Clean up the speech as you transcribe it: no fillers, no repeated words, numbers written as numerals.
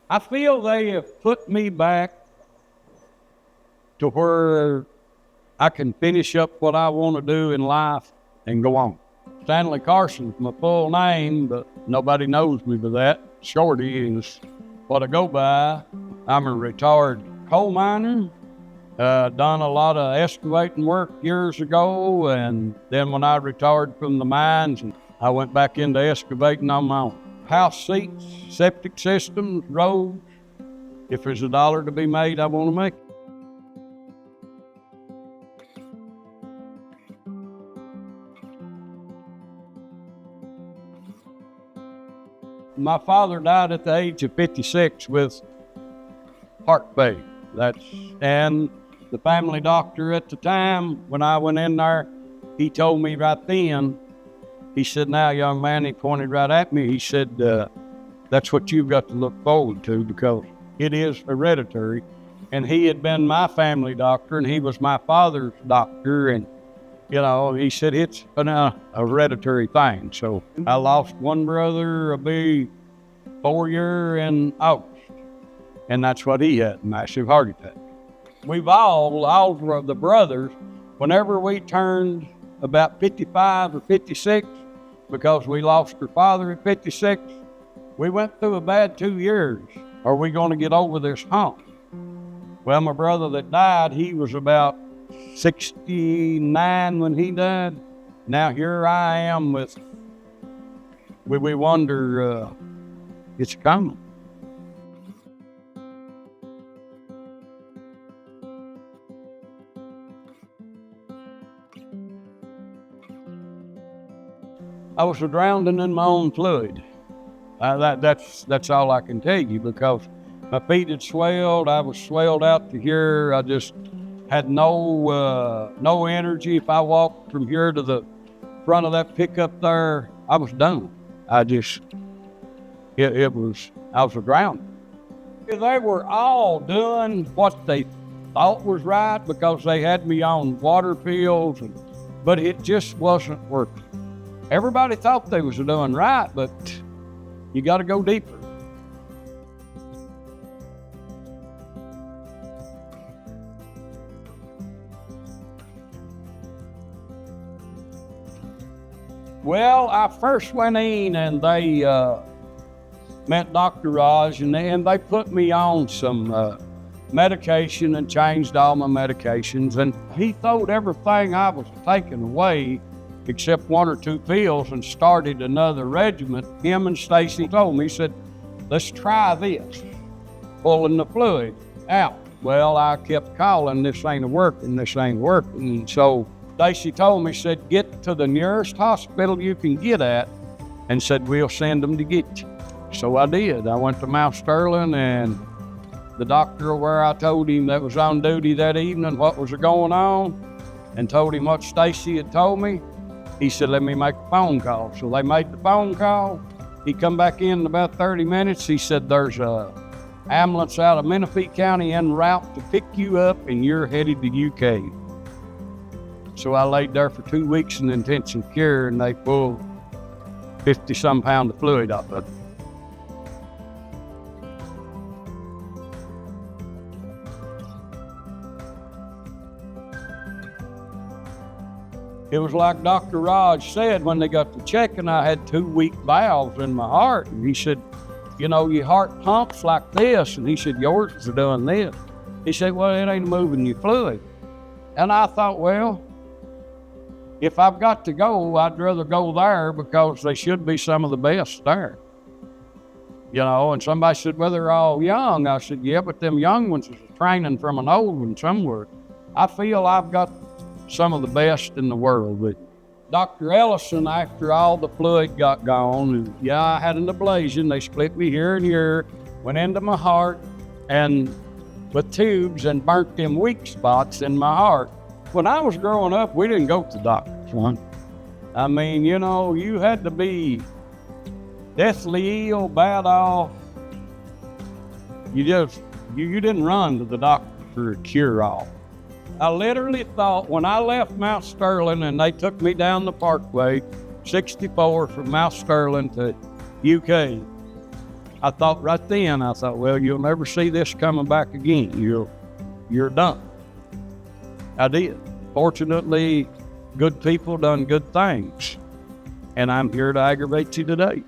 I feel they have put me back to where I can finish up what I want to do in life and go on. Stanley Carson's my full name, but nobody knows me by that. Shorty is what I go by. I'm a retired coal miner. Done a lot of excavating work years ago, and then when I retired from the mines, I went back into excavating on my own. House seats, septic systems, roads. If there's a dollar to be made, I want to make it. My father died at the age of 56 with heart failure. And the family doctor at the time, when I went in there, he told me right then, he said, "Now, young man," he pointed right at me, he said, "That's what you've got to look forward to, because it is hereditary." And he had been my family doctor, and he was my father's doctor, and he said it's a hereditary thing. So I lost one brother, a big 4-year in August, and that's what he had, a massive heart attack. We've all of the brothers, whenever we turned about 55 or 56, because we lost our father at 56, we went through a bad 2 years. Are we going to get over this hump? Well, my brother that died, he was about 69 when he died. Now here I am we wonder, it's coming. I was drowning in my own fluid. That's all I can tell you, because my feet had swelled. I was swelled out to here. I just had no energy. If I walked from here to the front of that pickup there, I was done. I was drowning. They were all doing what they thought was right, because they had me on water pills, but it just wasn't working. Everybody thought they was doing right, but you got to go deeper. Well, I first went in and they met Dr. Raj, and they put me on some medication and changed all my medications. And he throwed everything I was taking away except 1 or 2 pills and started another regimen. Him and Stacy told me, he said, "Let's try this, pulling the fluid out." Well, I kept calling, "This ain't working, this ain't working." And so Stacy told me, said, "Get to the nearest hospital you can get at," and said, "We'll send them to get you." So I did. I went to Mount Sterling, and the doctor where I told him that was on duty that evening what was going on, and told him what Stacy had told me, he said, "Let me make a phone call." So they made the phone call. He come back in about 30 minutes. He said, "There's a ambulance out of Menifee County en route to pick you up, and you're headed to UK." So I laid there for 2 weeks in intensive care, and they pulled 50-some pound of fluid off of it. It was like Dr. Raj said when they got to checking, I had 2 weak valves in my heart. And he said, "Your heart pumps like this." And he said, "Yours is doing this." He said, "Well, it ain't moving your fluid." And I thought, well, if I've got to go, I'd rather go there, because they should be some of the best there. And somebody said, "Well, they're all young." I said, "Yeah, but them young ones is training from an old one somewhere." I feel I've got some of the best in the world. But Dr. Ellison, after all the fluid got gone, and I had an ablation. They split me here and here, went into my heart, and with tubes, and burnt them weak spots in my heart. When I was growing up, we didn't go to doctors, son. I mean, you had to be deathly ill, bad off. You didn't run to the doctor for a cure-all. I literally thought when I left Mount Sterling and they took me down the Parkway, 64 from Mount Sterling to UK, I thought right then, well, you'll never see this coming back again. You're done. I did. Fortunately, good people done good things. And I'm here to aggravate you today.